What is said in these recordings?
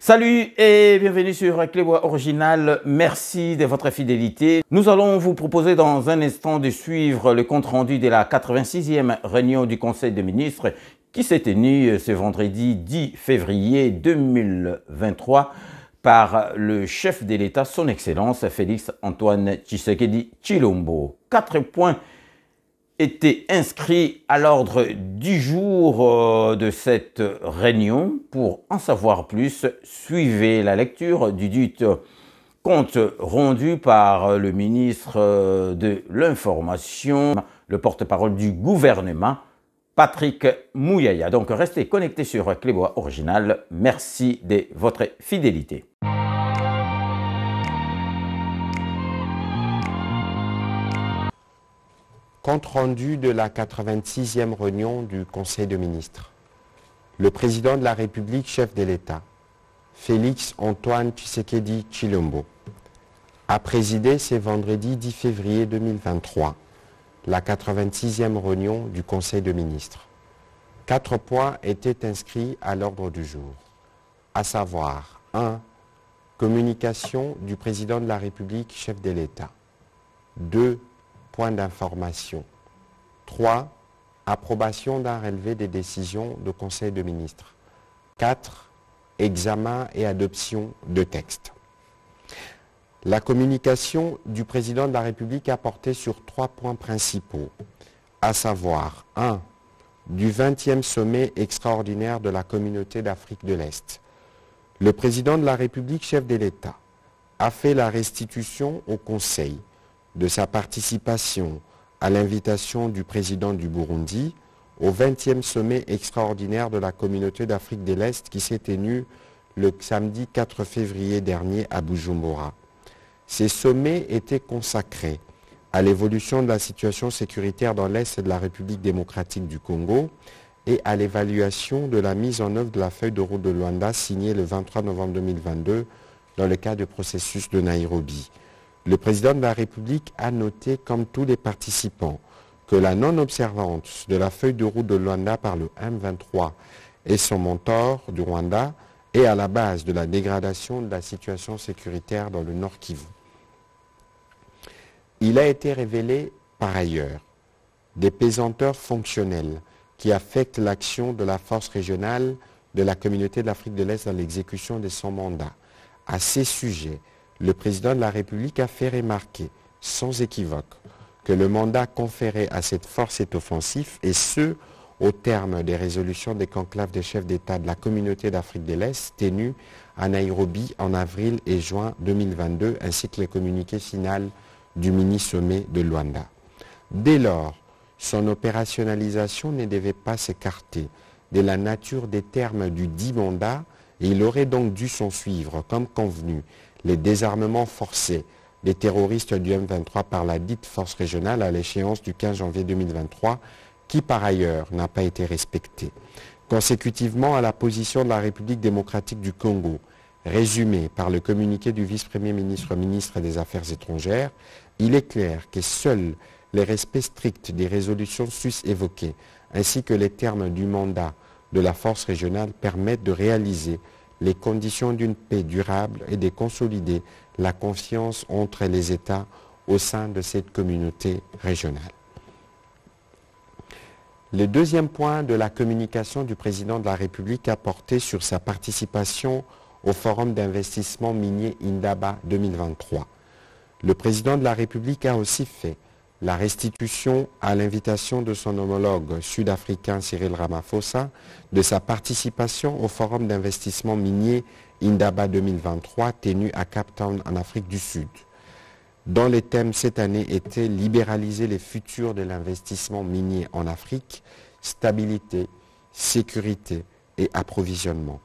Salut et bienvenue sur Clébois Original. Merci de votre fidélité. Nous allons vous proposer dans un instant de suivre le compte-rendu de la 86e réunion du Conseil des ministres qui s'est tenue ce vendredi 10 février 2023 par le chef de l'État, son Excellence Félix Antoine Tshisekedi Tshilombo. 4 points étaient inscrits à l'ordre du jour de cette réunion. Pour en savoir plus, suivez la lecture du dit compte rendu par le ministre de l'Information, le porte-parole du gouvernement, Patrick Muyaya. Donc restez connectés sur Clébois Original. Merci de votre fidélité. Compte rendu de la 86e réunion du Conseil des ministres. Le président de la République, chef de l'État, Félix Antoine Tshisekedi Tshilombo, a présidé ce vendredi 10 février 2023 la 86e réunion du Conseil des ministres. 4 points étaient inscrits à l'ordre du jour, à savoir 1. Communication du président de la République, chef de l'État. 2. Point d'information. 3. Approbation d'un relevé des décisions du Conseil des ministres. 4. Examen et adoption de textes. La communication du président de la République a porté sur 3 points principaux, à savoir 1. Du 20e sommet extraordinaire de la Communauté d'Afrique de l'Est. Le président de la République, chef de l'État, a fait la restitution au Conseil de sa participation à l'invitation du président du Burundi au 20e sommet extraordinaire de la Communauté d'Afrique de l'Est qui s'est tenu le samedi 4 février dernier à Bujumbura. Ces sommets étaient consacrés à l'évolution de la situation sécuritaire dans l'Est de la République démocratique du Congo et à l'évaluation de la mise en œuvre de la feuille de route de Luanda signée le 23 novembre 2022 dans le cadre du processus de Nairobi. Le président de la République a noté, comme tous les participants, que la non-observance de la feuille de route de Luanda par le M23 et son mentor du Rwanda est à la base de la dégradation de la situation sécuritaire dans le Nord Kivu. Il a été révélé, par ailleurs, des pesanteurs fonctionnelles qui affectent l'action de la force régionale de la Communauté de l'Afrique de l'Est dans l'exécution de son mandat. À ces sujets, le président de la République a fait remarquer, sans équivoque, que le mandat conféré à cette force est offensif, et ce, au terme des résolutions des conclaves des chefs d'État de la Communauté d'Afrique de l'Est tenues à Nairobi en avril et juin 2022, ainsi que les communiqués final du mini-sommet de Luanda. Dès lors, son opérationnalisation ne devait pas s'écarter de la nature des termes du dit mandat, et il aurait donc dû s'en suivre, comme convenu, les désarmements forcés des terroristes du M23 par la dite force régionale à l'échéance du 15 janvier 2023, qui par ailleurs n'a pas été respectée. Consécutivement à la position de la République démocratique du Congo, résumée par le communiqué du vice-premier ministre, ministre des Affaires étrangères, il est clair que seuls les respects stricts des résolutions sus-évoquées, ainsi que les termes du mandat de la force régionale permettent de réaliser les conditions d'une paix durable et de consolider la confiance entre les États au sein de cette communauté régionale. Le deuxième point de la communication du président de la République a porté sur sa participation au Forum d'investissement minier Indaba 2023. Le président de la République a aussi fait la restitution à l'invitation de son homologue sud-africain Cyril Ramaphosa de sa participation au Forum d'investissement minier Indaba 2023 tenu à Cape Town en Afrique du Sud, dont les thèmes cette année étaient libéraliser les futurs de l'investissement minier en Afrique, stabilité, sécurité et approvisionnement.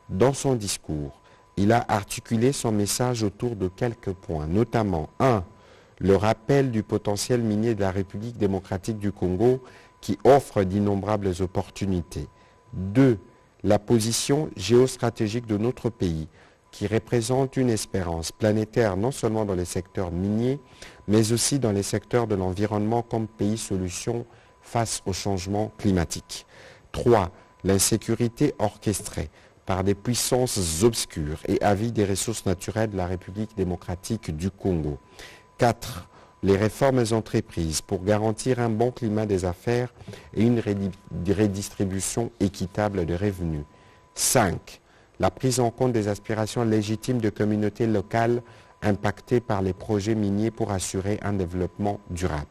Dans son discours, il a articulé son message autour de quelques points, notamment 1. Le rappel du potentiel minier de la République démocratique du Congo qui offre d'innombrables opportunités. 2. La position géostratégique de notre pays qui représente une espérance planétaire non seulement dans les secteurs miniers, mais aussi dans les secteurs de l'environnement comme pays solution face au changement climatique. 3. L'insécurité orchestrée par des puissances obscures et avides des ressources naturelles de la République démocratique du Congo. 4. Les réformes entreprises pour garantir un bon climat des affaires et une redistribution équitable des revenus. 5. La prise en compte des aspirations légitimes de communautés locales impactées par les projets miniers pour assurer un développement durable.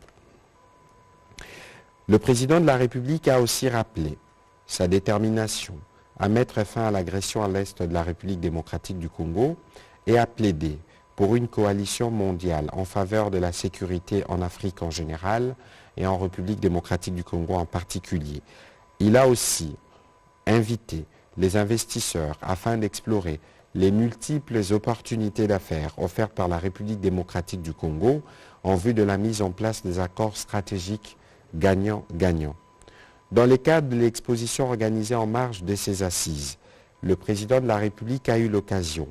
Le président de la République a aussi rappelé sa détermination à mettre fin à l'agression à l'est de la République démocratique du Congo et à plaider pour une coalition mondiale en faveur de la sécurité en Afrique en général et en République démocratique du Congo en particulier. Il a aussi invité les investisseurs afin d'explorer les multiples opportunités d'affaires offertes par la République démocratique du Congo en vue de la mise en place des accords stratégiques gagnant-gagnant. Dans le cadre de l'exposition organisée en marge de ces assises, le président de la République a eu l'occasion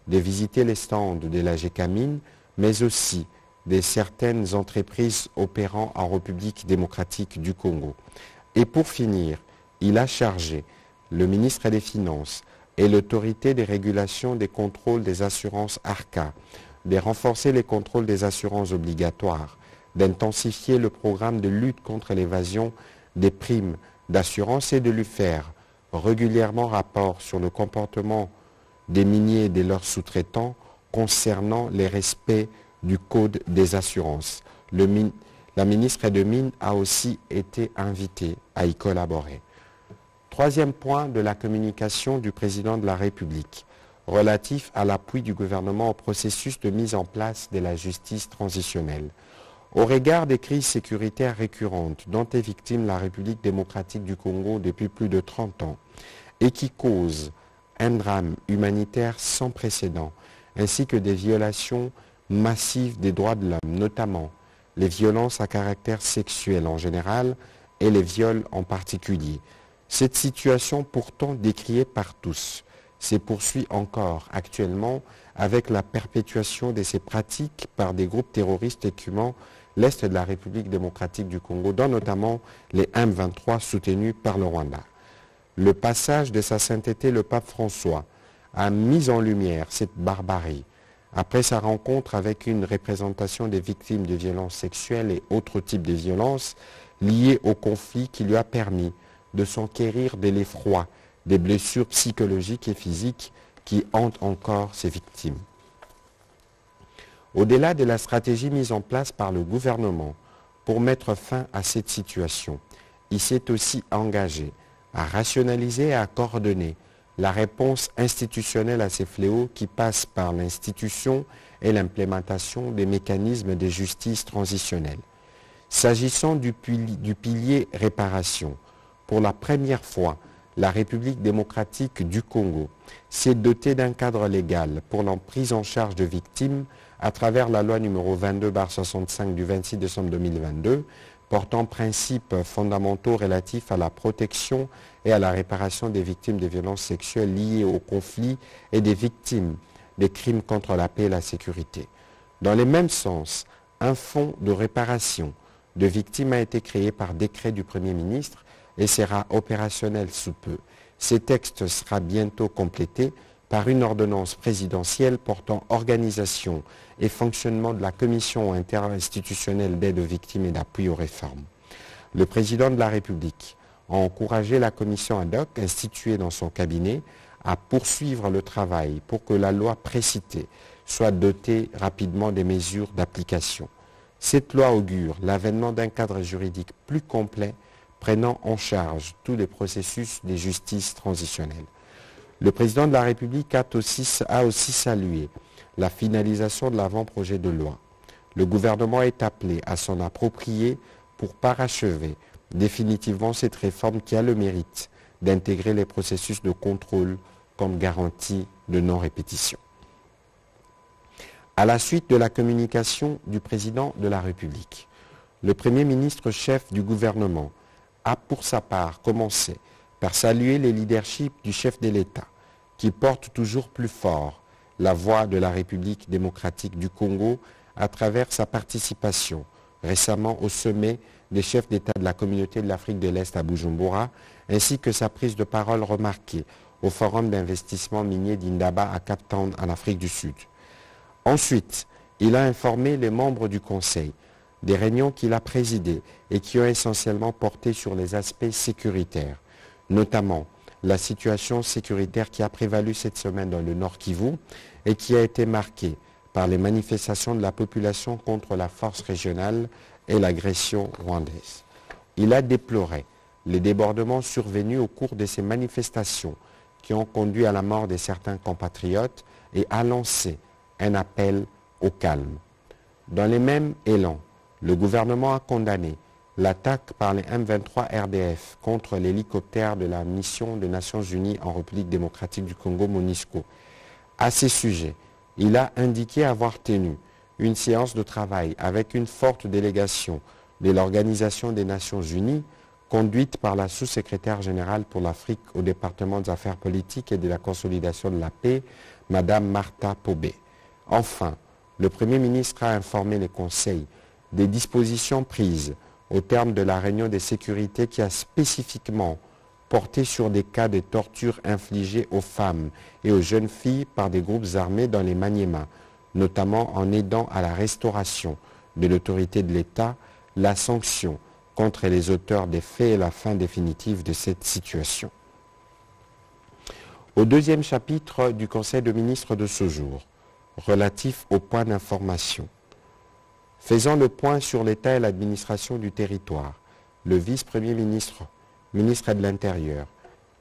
de visiter les stands de la GECAMIN, mais aussi de certaines entreprises opérant en République démocratique du Congo. Et pour finir, il a chargé le ministre des Finances et l'autorité des régulations des contrôles des assurances ARCA de renforcer les contrôles des assurances obligatoires, d'intensifier le programme de lutte contre l'évasion des primes d'assurance et de lui faire régulièrement rapport sur le comportement des miniers et de leurs sous-traitants concernant les respects du Code des assurances. La ministre des Mines a aussi été invitée à y collaborer. Troisième point de la communication du président de la République, relatif à l'appui du gouvernement au processus de mise en place de la justice transitionnelle. Au regard des crises sécuritaires récurrentes dont est victime la République démocratique du Congo depuis plus de 30 ans et qui causent un drame humanitaire sans précédent, ainsi que des violations massives des droits de l'homme, notamment les violences à caractère sexuel en général et les viols en particulier. Cette situation, pourtant décriée par tous, se poursuit encore actuellement avec la perpétuation de ces pratiques par des groupes terroristes occupant l'Est de la République démocratique du Congo, dont notamment les M23 soutenus par le Rwanda. Le passage de sa sainteté, le pape François, a mis en lumière cette barbarie après sa rencontre avec une représentation des victimes de violences sexuelles et autres types de violences liées au conflit qui lui a permis de s'enquérir de l'effroi des blessures psychologiques et physiques qui hantent encore ses victimes. Au-delà de la stratégie mise en place par le gouvernement pour mettre fin à cette situation, il s'est aussi engagé à rationaliser et à coordonner la réponse institutionnelle à ces fléaux qui passent par l'institution et l'implémentation des mécanismes de justice transitionnelle. S'agissant du pilier réparation, pour la première fois, la République démocratique du Congo s'est dotée d'un cadre légal pour la prise en charge de victimes à travers la loi numéro 22/65 du 26 décembre 2022 portant principes fondamentaux relatifs à la protection et à la réparation des victimes de violences sexuelles liées au conflit et des victimes des crimes contre la paix et la sécurité. Dans le même sens, un fonds de réparation de victimes a été créé par décret du Premier ministre et sera opérationnel sous peu. Ce texte sera bientôt complété par une ordonnance présidentielle portant organisation et fonctionnement de la Commission interinstitutionnelle d'aide aux victimes et d'appui aux réformes. Le président de la République a encouragé la commission ad hoc instituée dans son cabinet à poursuivre le travail pour que la loi précitée soit dotée rapidement des mesures d'application. Cette loi augure l'avènement d'un cadre juridique plus complet prenant en charge tous les processus de justice transitionnelle. Le président de la République a aussi salué la finalisation de l'avant-projet de loi. Le gouvernement est appelé à s'en approprier pour parachever définitivement cette réforme qui a le mérite d'intégrer les processus de contrôle comme garantie de non-répétition. À la suite de la communication du président de la République, le Premier ministre chef du gouvernement a pour sa part commencé par saluer le leadership du chef de l'État qui porte toujours plus fort la voix de la République démocratique du Congo à travers sa participation récemment au sommet des chefs d'État de la communauté de l'Afrique de l'Est à Bujumbura, ainsi que sa prise de parole remarquée au Forum d'investissement minier d'Indaba à Cape Town en Afrique du Sud. Ensuite, il a informé les membres du Conseil des réunions qu'il a présidées et qui ont essentiellement porté sur les aspects sécuritaires, notamment la situation sécuritaire qui a prévalu cette semaine dans le Nord Kivu et qui a été marquée par les manifestations de la population contre la force régionale et l'agression rwandaise. Il a déploré les débordements survenus au cours de ces manifestations qui ont conduit à la mort de certains compatriotes et a lancé un appel au calme. Dans les mêmes élans, le gouvernement a condamné l'attaque par les M23 RDF contre l'hélicoptère de la mission des Nations Unies en République démocratique du Congo, MONUSCO. À ces sujets, il a indiqué avoir tenu une séance de travail avec une forte délégation de l'Organisation des Nations Unies, conduite par la sous-secrétaire générale pour l'Afrique au département des affaires politiques et de la consolidation de la paix, Mme Martha Pobé. Enfin, le Premier ministre a informé les conseils des dispositions prises au terme de la réunion de sécurité qui a spécifiquement porté sur des cas de torture infligés aux femmes et aux jeunes filles par des groupes armés dans les Maniema, notamment en aidant à la restauration de l'autorité de l'État, la sanction contre les auteurs des faits et la fin définitive de cette situation. Au deuxième chapitre du Conseil de ministres de ce jour, relatif au point d'information. Faisant le point sur l'État et l'administration du territoire, le vice-premier ministre, ministre de l'Intérieur,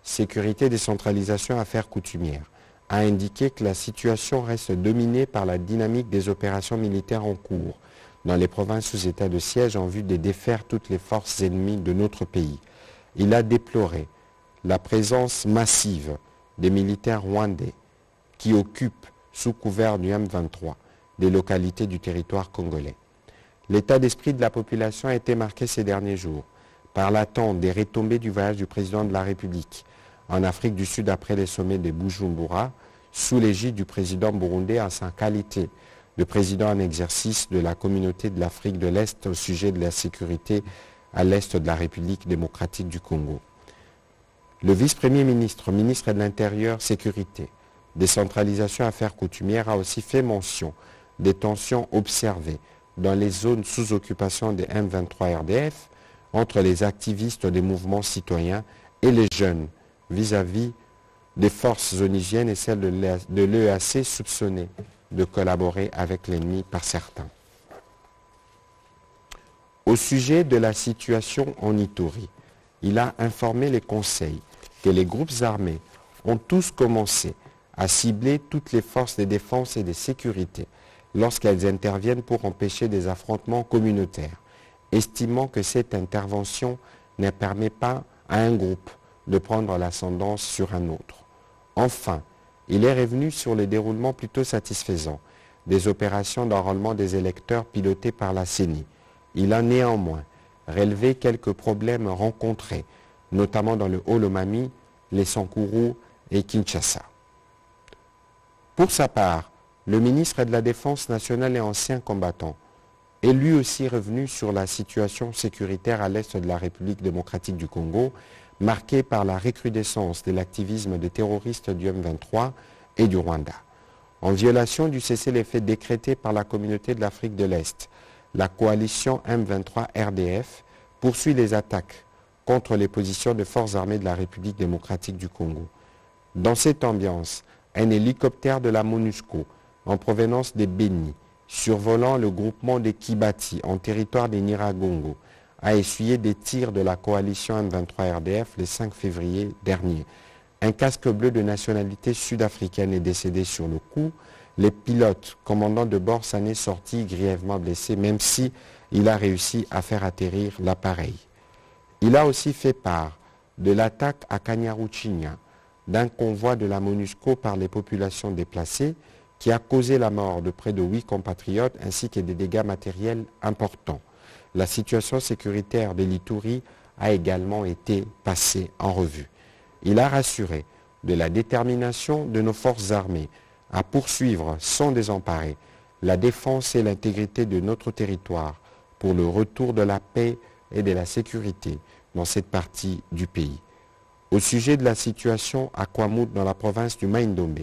Sécurité, décentralisation, affaires coutumières, a indiqué que la situation reste dominée par la dynamique des opérations militaires en cours dans les provinces sous état de siège en vue de défaire toutes les forces ennemies de notre pays. Il a déploré la présence massive des militaires rwandais qui occupent, sous couvert du M23, des localités du territoire congolais. L'état d'esprit de la population a été marqué ces derniers jours par l'attente des retombées du voyage du président de la République en Afrique du Sud après les sommets de Bujumbura, sous l'égide du président burundais en sa qualité de président en exercice de la communauté de l'Afrique de l'Est au sujet de la sécurité à l'Est de la République démocratique du Congo. Le vice-premier ministre, ministre de l'Intérieur, Sécurité, décentralisation, affaires coutumières a aussi fait mention des tensions observées dans les zones sous occupation des M23 RDF entre les activistes des mouvements citoyens et les jeunes vis-à-vis des forces onisiennes et celles de l'EAC soupçonnées de collaborer avec l'ennemi par certains. Au sujet de la situation en Ituri, il a informé les conseils que les groupes armés ont tous commencé à cibler toutes les forces de défense et de sécurité lorsqu'elles interviennent pour empêcher des affrontements communautaires, estimant que cette intervention ne permet pas à un groupe de prendre l'ascendance sur un autre. Enfin, il est revenu sur le déroulement plutôt satisfaisant des opérations d'enrôlement des électeurs pilotées par la CENI. Il a néanmoins relevé quelques problèmes rencontrés, notamment dans le Haut-Lomami, les Sankourou et Kinshasa. Pour sa part, le ministre de la Défense nationale et ancien combattant est lui aussi revenu sur la situation sécuritaire à l'est de la République démocratique du Congo, marquée par la recrudescence de l'activisme des terroristes du M23 et du Rwanda. En violation du cessez-le-feu décrété par la communauté de l'Afrique de l'Est, la coalition M23 RDF poursuit les attaques contre les positions de forces armées de la République démocratique du Congo. Dans cette ambiance, un hélicoptère de la MONUSCO en provenance des Béni, survolant le groupement des Kibati en territoire des Niragongo, a essuyé des tirs de la coalition M23 RDF le 5 février dernier. Un casque bleu de nationalité sud-africaine est décédé sur le coup. Le pilote, commandant de bord, s'en est sorti grièvement blessé, même si il a réussi à faire atterrir l'appareil. Il a aussi fait part de l'attaque à Kanyaruchinya d'un convoi de la MONUSCO par les populations déplacées qui a causé la mort de près de 8 compatriotes ainsi que des dégâts matériels importants. La situation sécuritaire de l'Ituri a également été passée en revue. Il a rassuré de la détermination de nos forces armées à poursuivre sans désemparer la défense et l'intégrité de notre territoire pour le retour de la paix et de la sécurité dans cette partie du pays. Au sujet de la situation à Kwamout dans la province du Maïndombe,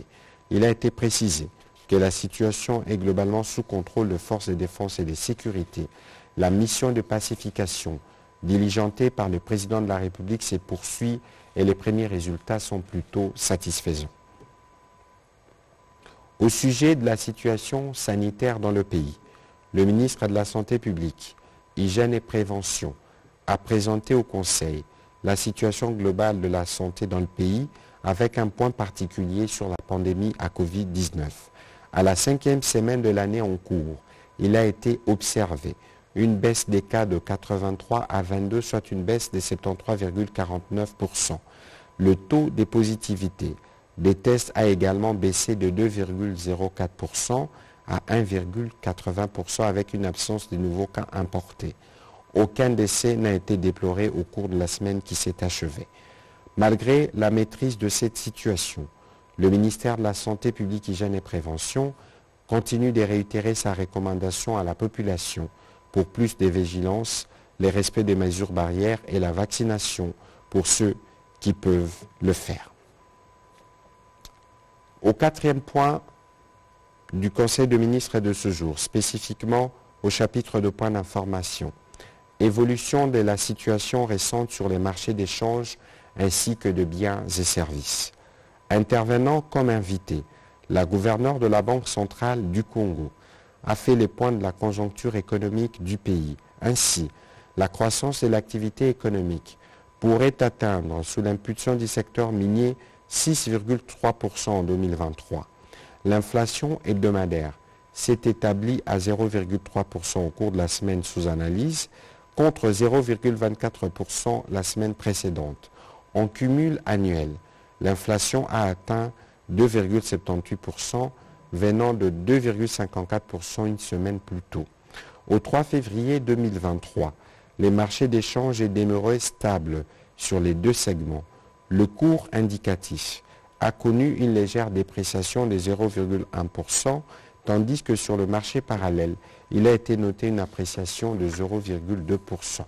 il a été précisé que la situation est globalement sous contrôle de forces de défense et de sécurité. La mission de pacification diligentée par le président de la République se poursuit et les premiers résultats sont plutôt satisfaisants. Au sujet de la situation sanitaire dans le pays, le ministre de la Santé publique, Hygiène et Prévention a présenté au Conseil la situation globale de la santé dans le pays avec un point particulier sur la pandémie à Covid-19. À la 5e semaine de l'année en cours, il a été observé une baisse des cas de 83 à 22, soit une baisse de 73,49%. Le taux de positivité des tests a également baissé de 2,04% à 1,80% avec une absence de nouveaux cas importés. Aucun décès n'a été déploré au cours de la semaine qui s'est achevée. Malgré la maîtrise de cette situation, le ministère de la Santé publique, Hygiène et Prévention continue de réitérer sa recommandation à la population pour plus de vigilance, le respect des mesures barrières et la vaccination pour ceux qui peuvent le faire. Au 4e point du Conseil de ministres de ce jour, spécifiquement au chapitre de points d'information, évolution de la situation récente sur les marchés d'échange ainsi que de biens et services. Intervenant comme invité, la gouverneure de la Banque centrale du Congo a fait les points de la conjoncture économique du pays. Ainsi, la croissance de l'activité économique pourrait atteindre, sous l'impulsion du secteur minier, 6,3% en 2023. L'inflation hebdomadaire s'est établie à 0,3% au cours de la semaine sous analyse, contre 0,24% la semaine précédente. En cumul annuel, l'inflation a atteint 2,78%, venant de 2,54% une semaine plus tôt. Au 3 février 2023, les marchés d'échange est demeuré stable sur les deux segments. Le cours indicatif a connu une légère dépréciation de 0,1%, tandis que sur le marché parallèle, il a été noté une appréciation de 0,2%.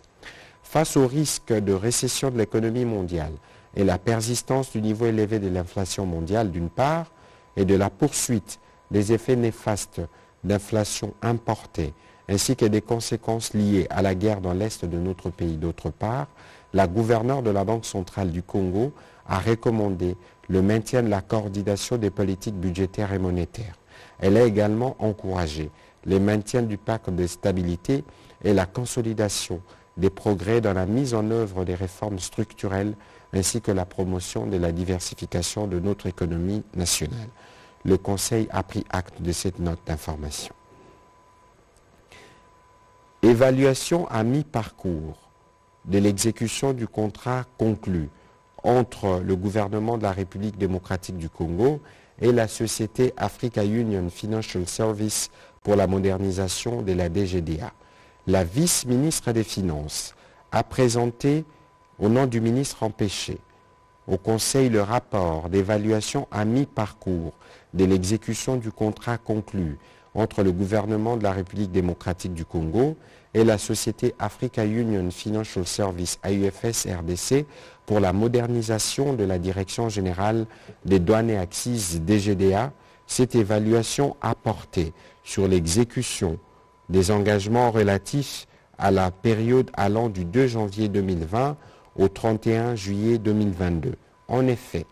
Face au risque de récession de l'économie mondiale et la persistance du niveau élevé de l'inflation mondiale d'une part, et de la poursuite des effets néfastes d'inflation importée, ainsi que des conséquences liées à la guerre dans l'est de notre pays d'autre part, la gouverneure de la Banque centrale du Congo a recommandé le maintien de la coordination des politiques budgétaires et monétaires. Elle a également encouragé le maintien du pacte de stabilité et la consolidation des progrès dans la mise en œuvre des réformes structurelles ainsi que la promotion de la diversification de notre économie nationale. Le Conseil a pris acte de cette note d'information. Évaluation à mi-parcours de l'exécution du contrat conclu entre le gouvernement de la République démocratique du Congo et la société Africa Union Financial Service pour la modernisation de la DGDA. La vice-ministre des Finances a présenté, au nom du ministre empêché, au Conseil le rapport d'évaluation à mi-parcours de l'exécution du contrat conclu entre le gouvernement de la République démocratique du Congo et la société Africa Union Financial Service AUFS RDC pour la modernisation de la Direction générale des douanes et accises DGDA. Cette évaluation a porté sur l'exécution des engagements relatifs à la période allant du 2 janvier 2020 au 31 juillet 2022. En effet,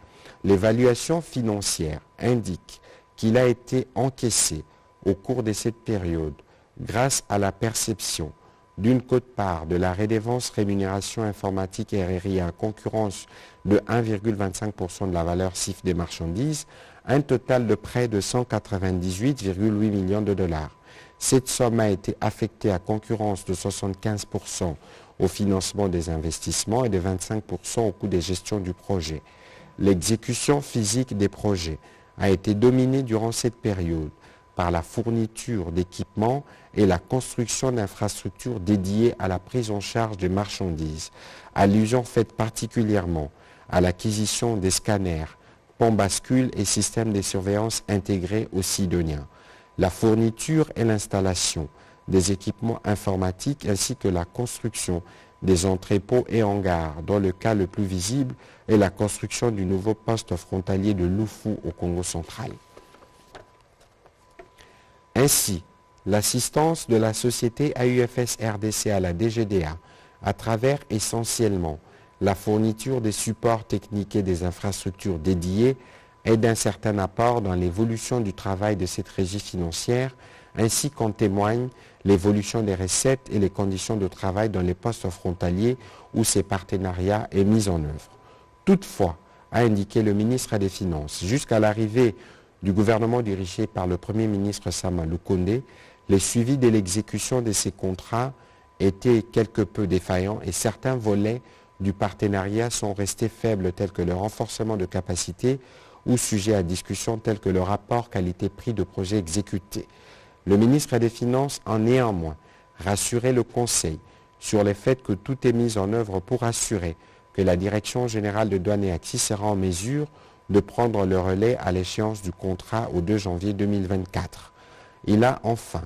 l'évaluation financière indique qu'il a été encaissé au cours de cette période grâce à la perception d'une quote-part de la redevance rémunération informatique RRI à concurrence de 1,25% de la valeur CIF des marchandises, un total de près de 198,8 millions de dollars. Cette somme a été affectée à concurrence de 75% au financement des investissements et de 25% au coût de gestion du projet. L'exécution physique des projets a été dominée durant cette période par la fourniture d'équipements et la construction d'infrastructures dédiées à la prise en charge des marchandises, allusion faite particulièrement à l'acquisition des scanners, ponts bascules et systèmes de surveillance intégrés aux Sidoniens, la fourniture et l'installation des équipements informatiques ainsi que la construction des entrepôts et hangars, dont le cas le plus visible est la construction du nouveau poste frontalier de Lufu au Congo central. Ainsi, l'assistance de la société AUFS RDC à la DGDA, à travers essentiellement la fourniture des supports techniques et des infrastructures dédiées, est d'un certain apport dans l'évolution du travail de cette régie financière, ainsi qu'en témoigne l'évolution des recettes et les conditions de travail dans les postes frontaliers où ces partenariats est mis en œuvre. Toutefois, a indiqué le ministre des Finances, jusqu'à l'arrivée du gouvernement dirigé par le Premier ministre Sama Lukonde, les suivis de l'exécution de ces contrats étaient quelque peu défaillants et certains volets du partenariat sont restés faibles tels que le renforcement de capacités ou sujets à discussion tels que le rapport qualité-prix de projets exécutés. Le ministre des Finances a néanmoins rassuré le Conseil sur le fait que tout est mis en œuvre pour assurer que la Direction générale de douane et acquis sera en mesure de prendre le relais à l'échéance du contrat au 2 janvier 2024. Il a enfin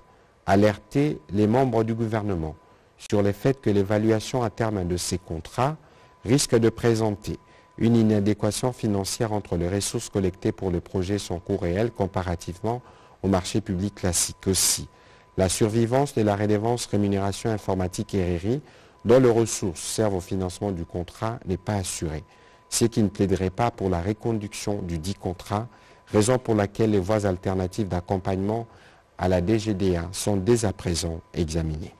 alerté les membres du gouvernement sur le fait que l'évaluation à terme de ces contrats risque de présenter une inadéquation financière entre les ressources collectées pour le projet et son coût réel comparativement au marché public classique. Aussi, la survivance de la redevance rémunération informatique RRI, dont les ressources servent au financement du contrat, n'est pas assurée, ce qui ne plaiderait pas pour la reconduction du dit contrat, raison pour laquelle les voies alternatives d'accompagnement à la DGDA sont dès à présent examinées.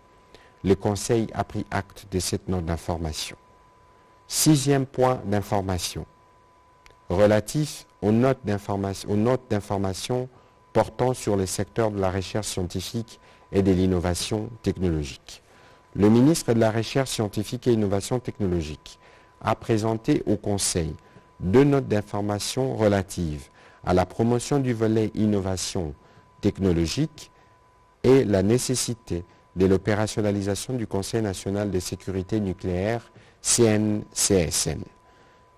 Le Conseil a pris acte de cette note d'information. 6e point d'information, relatif aux notes d'information portant sur les secteurs de la recherche scientifique et de l'innovation technologique. Le ministre de la Recherche scientifique et innovation technologique a présenté au Conseil 2 notes d'information relatives à la promotion du volet innovation technologique et la nécessité de l'opérationnalisation du Conseil national de sécurité nucléaire CNCSN.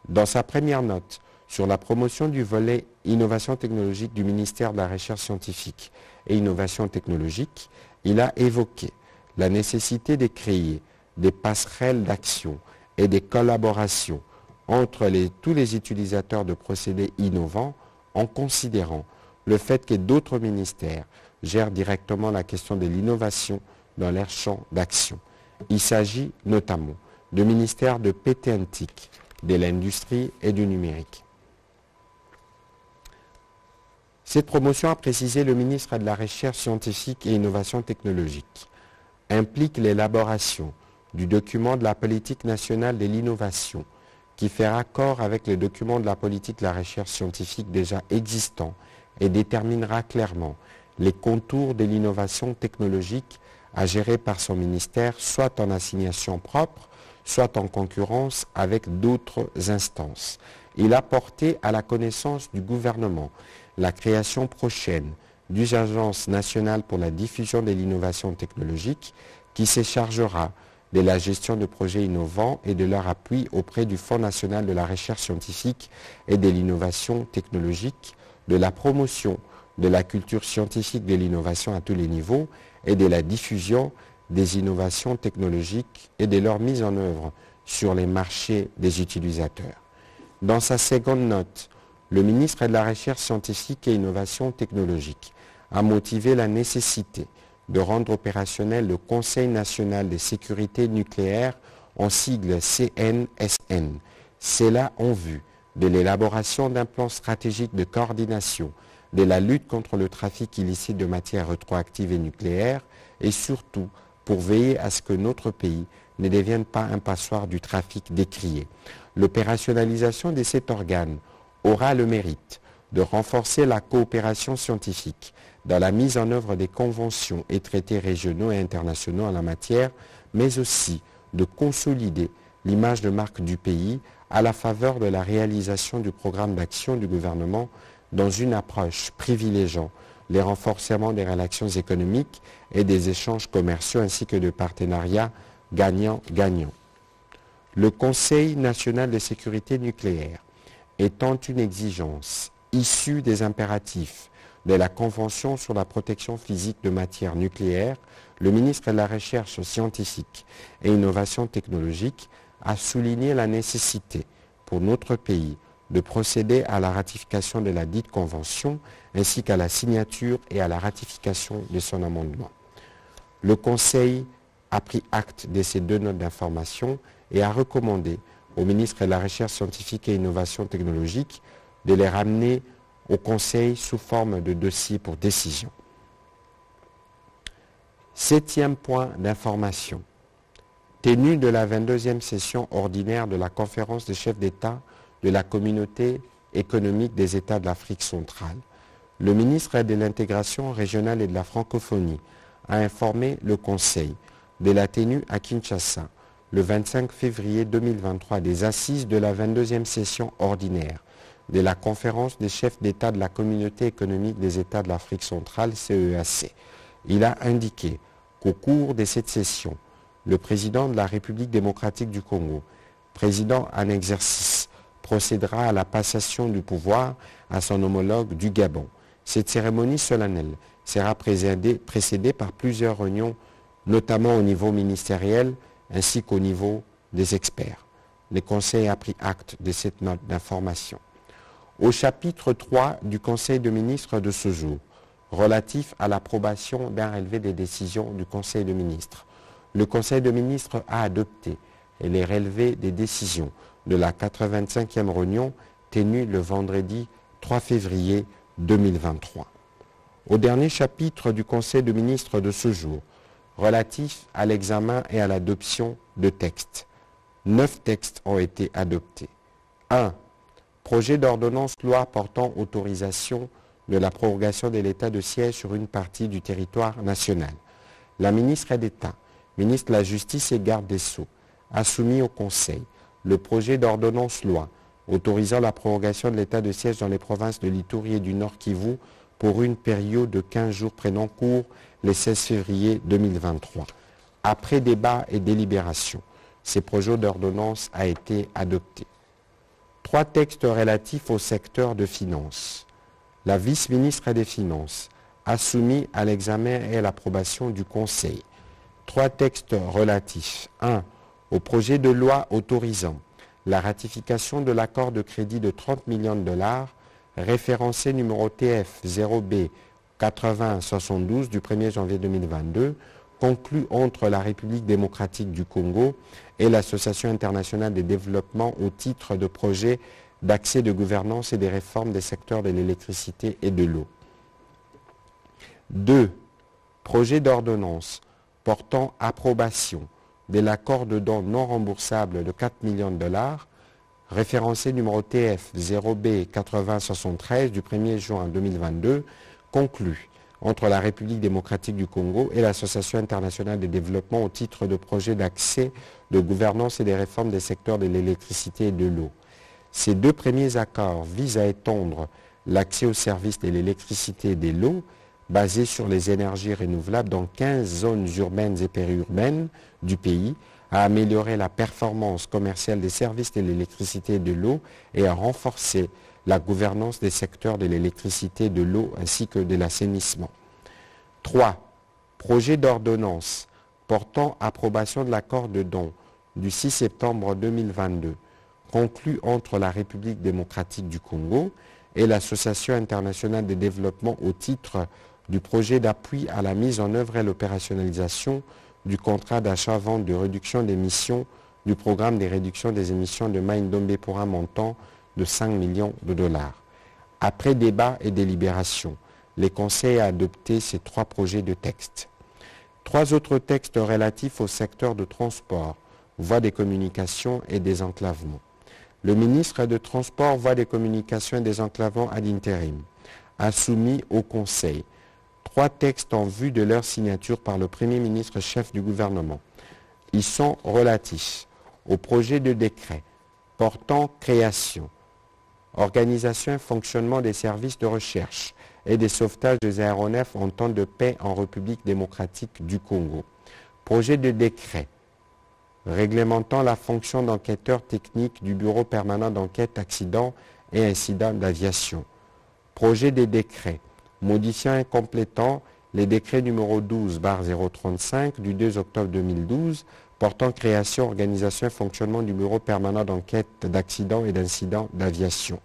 Dans sa première note sur la promotion du volet innovation technologique du ministère de la Recherche scientifique et innovation technologique, il a évoqué la nécessité de créer des passerelles d'action et des collaborations entre tous les utilisateurs de procédés innovants en considérant le fait que d'autres ministères gèrent directement la question de l'innovation dans leur champ d'action. Il s'agit notamment du ministère de PTNTIC, de l'industrie et du numérique. Cette promotion, a précisé le ministre de la Recherche scientifique et innovation technologique, implique l'élaboration du document de la politique nationale de l'innovation qui fait raccord avec le document de la politique de la recherche scientifique déjà existant et déterminera clairement les contours de l'innovation technologique à gérer par son ministère, soit en assignation propre, soit en concurrence avec d'autres instances. Il a porté à la connaissance du gouvernement la création prochaine d'une agence nationale pour la diffusion de l'innovation technologique qui se chargera de la gestion de projets innovants et de leur appui auprès du Fonds national de la recherche scientifique et de l'innovation technologique, de la promotion de la culture scientifique de l'innovation à tous les niveaux et de la diffusion des innovations technologiques et de leur mise en œuvre sur les marchés des utilisateurs. Dans sa seconde note, le ministre de la Recherche scientifique et innovation technologique a motivé la nécessité de rendre opérationnel le Conseil national de sécurité nucléaire en sigle CNSN. Cela en vue de l'élaboration d'un plan stratégique de coordination de la lutte contre le trafic illicite de matières rétroactives et nucléaires et surtout pour veiller à ce que notre pays ne devienne pas un passoire du trafic décrié. L'opérationnalisation de cet organe aura le mérite de renforcer la coopération scientifique dans la mise en œuvre des conventions et traités régionaux et internationaux en la matière, mais aussi de consolider l'image de marque du pays à la faveur de la réalisation du programme d'action du gouvernement dans une approche privilégiant les renforcements des relations économiques et des échanges commerciaux ainsi que de partenariats gagnant-gagnant. Le Conseil national de sécurité nucléaire étant une exigence issue des impératifs de la Convention sur la protection physique de matières nucléaires, le ministre de la Recherche scientifique et innovation technologique a souligné la nécessité pour notre pays de procéder à la ratification de la dite convention ainsi qu'à la signature et à la ratification de son amendement. Le Conseil a pris acte de ces deux notes d'information et a recommandé au ministre de la Recherche scientifique et innovation technologique de les ramener au Conseil sous forme de dossier pour décision. Septième point d'information. Tenue de la 22e session ordinaire de la conférence des chefs d'État de la communauté économique des États de l'Afrique centrale, le ministre de l'intégration régionale et de la francophonie a informé le Conseil de la tenue à Kinshasa le 25 février 2023 des assises de la 22e session ordinaire de la conférence des chefs d'État de la communauté économique des États de l'Afrique centrale, CEAC. Il a indiqué qu'au cours de cette session, le président de la République démocratique du Congo, président en exercice, procédera à la passation du pouvoir à son homologue du Gabon. Cette cérémonie solennelle sera précédée par plusieurs réunions, notamment au niveau ministériel ainsi qu'au niveau des experts. Le Conseil a pris acte de cette note d'information. Au chapitre 3 du Conseil de ministres de ce jour, relatif à l'approbation d'un relevé des décisions du Conseil de ministres, le Conseil de ministres a adopté les relevés des décisions de la 85e réunion tenue le vendredi 3 février 2023. Au dernier chapitre du Conseil de ministres de ce jour, relatif à l'examen et à l'adoption de textes, 9 textes ont été adoptés. 1. Projet d'ordonnance loi portant autorisation de la prorogation de l'état de siège sur une partie du territoire national. La ministre d'État, ministre de la Justice et garde des Sceaux, a soumis au Conseil le projet d'ordonnance loi autorisant la prorogation de l'état de siège dans les provinces de l'Ituri et du Nord Kivu pour une période de 15 jours prenant cours le 16 février 2023. Après débat et délibération, ce projet d'ordonnance a été adopté. 3 textes relatifs au secteur de finances. La vice-ministre des Finances a soumis à l'examen et à l'approbation du Conseil 3 textes relatifs. 1. Au projet de loi autorisant la ratification de l'accord de crédit de 30 millions de dollars référencé numéro TF 0B 8072 du 1er janvier 2022, conclu entre la République démocratique du Congo et l'Association internationale de développement au titre de projet d'accès de gouvernance et des réformes des secteurs de l'électricité et de l'eau. 2. Projet d'ordonnance portant approbation de l'accord de don non remboursable de 4 millions de dollars, référencé numéro TF 0B 8073 du 1er juin 2022, conclu entre la République démocratique du Congo et l'Association internationale de développement au titre de projet d'accès, de gouvernance et des réformes des secteurs de l'électricité et de l'eau. Ces 2 premiers accords visent à étendre l'accès aux services de l'électricité et de l'eau basés sur les énergies renouvelables dans 15 zones urbaines et périurbaines du pays, à améliorer la performance commerciale des services de l'électricité et de l'eau et à renforcer la gouvernance des secteurs de l'électricité, de l'eau ainsi que de l'assainissement. 3. Projet d'ordonnance portant approbation de l'accord de don du 6 septembre 2022 conclu entre la République démocratique du Congo et l'Association internationale de développement au titre du projet d'appui à la mise en œuvre et l'opérationnalisation du contrat d'achat-vente de réduction d'émissions du programme des réductions des émissions de Mai-Ndombe pour un montant de 5 millions de dollars. Après débat et délibération, les conseils ont adopté ces 3 projets de texte. 3 autres textes relatifs au secteur de transport, voies des communications et des enclavements. Le ministre de Transport, voies des communications et des enclavements ad interim a soumis au Conseil 3 textes en vue de leur signature par le Premier ministre chef du gouvernement. Ils sont relatifs au projet de décret portant création, organisation et fonctionnement des services de recherche et des sauvetages des aéronefs en temps de paix en République démocratique du Congo. Projet de décret réglementant la fonction d'enquêteur technique du Bureau permanent d'enquête accidents et incidents d'aviation. Projet de décret modifiant et complétant les décrets numéro 12/035 du 2 octobre 2012 portant création, organisation et fonctionnement du bureau permanent d'enquête d'accidents et d'incidents d'aviation.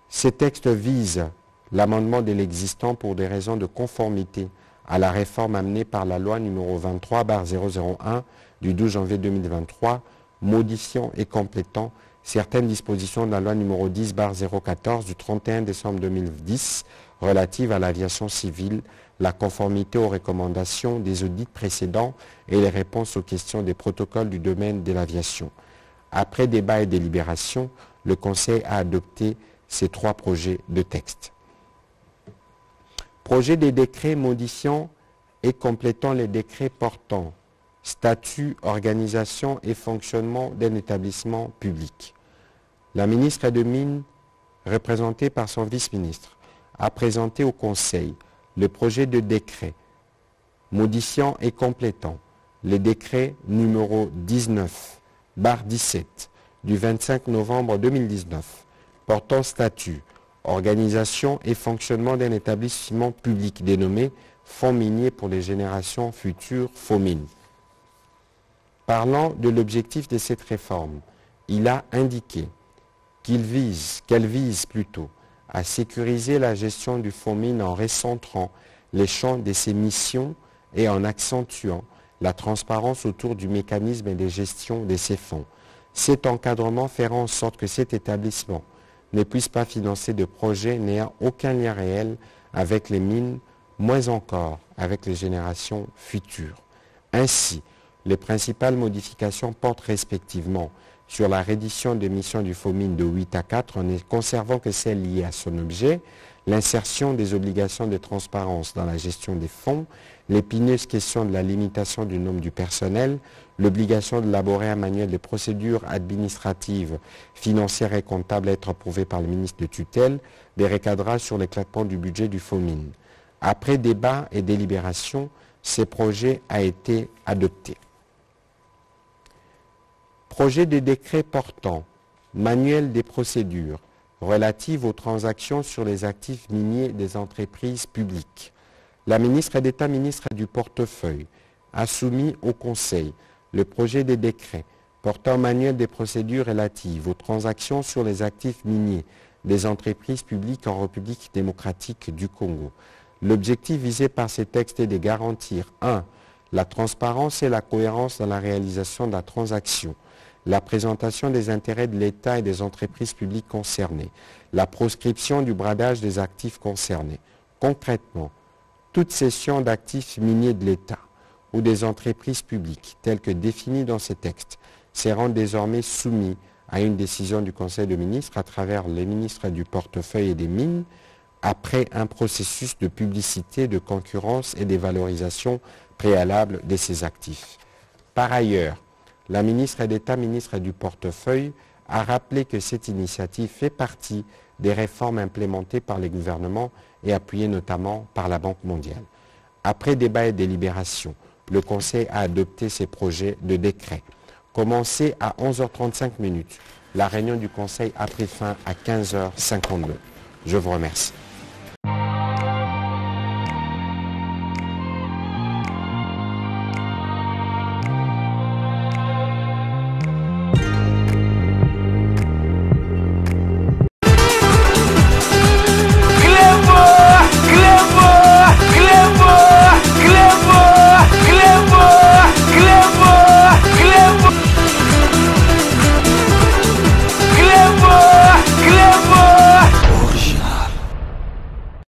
Ces textes visent l'amendement de l'existant pour des raisons de conformité à la réforme amenée par la loi numéro 23/001 du 12 janvier 2023, modifiant et complétant certaines dispositions de la loi numéro 10/014 du 31 décembre 2010 relative à l'aviation civile, la conformité aux recommandations des audits précédents et les réponses aux questions des protocoles du domaine de l'aviation. Après débat et délibération, le Conseil a adopté ces 3 projets de texte. Projet des décrets modifiant et complétant les décrets portant statut, organisation et fonctionnement d'un établissement public. La ministre des Mines, représentée par son vice-ministre, a présenté au Conseil le projet de décret modifiant et complétant les décrets numéro 19/17 du 25 novembre 2019 portant statut, organisation et fonctionnement d'un établissement public dénommé Fonds minier pour les générations futures FOMIN. Parlant de l'objectif de cette réforme, il a indiqué qu'elle vise à sécuriser la gestion du FOMIN en recentrant les champs de ses missions et en accentuant la transparence autour du mécanisme de gestion de ces fonds. Cet encadrement fera en sorte que cet établissement ne puisse pas financer de projets n'ayant aucun lien réel avec les mines, moins encore avec les générations futures. Ainsi, les principales modifications portent respectivement sur la reddition des missions du FOMIN de 8 à 4 en ne conservant que celles liées à son objet, l'insertion des obligations de transparence dans la gestion des fonds, l'épineuse question de la limitation du nombre du personnel, l'obligation d'élaborer un manuel de procédures administratives, financières et comptables à être approuvé par le ministre de tutelle, des recadrages sur l'éclatement du budget du FOMIN. Après débat et délibération, ce projet a été adopté. Projet de décret portant manuel des procédures relatives aux transactions sur les actifs miniers des entreprises publiques. La ministre d'État, ministre du portefeuille, a soumis au Conseil le projet de décret portant manuel des procédures relatives aux transactions sur les actifs miniers des entreprises publiques en République démocratique du Congo. L'objectif visé par ces textes est de garantir 1. La transparence et la cohérence dans la réalisation de la transaction, la présentation des intérêts de l'État et des entreprises publiques concernées, la proscription du bradage des actifs concernés. Concrètement, toute cession d'actifs miniers de l'État ou des entreprises publiques, telles que définies dans ces textes, seront désormais soumis à une décision du Conseil de ministres à travers les ministres du portefeuille et des mines, après un processus de publicité, de concurrence et des valorisations préalables de ces actifs. Par ailleurs, la ministre d'État, ministre du portefeuille, a rappelé que cette initiative fait partie des réformes implémentées par les gouvernements et appuyées notamment par la Banque mondiale. Après débat et délibération, le Conseil a adopté ces projets de décret. Commencé à 11h35, la réunion du Conseil a pris fin à 15h52. Je vous remercie.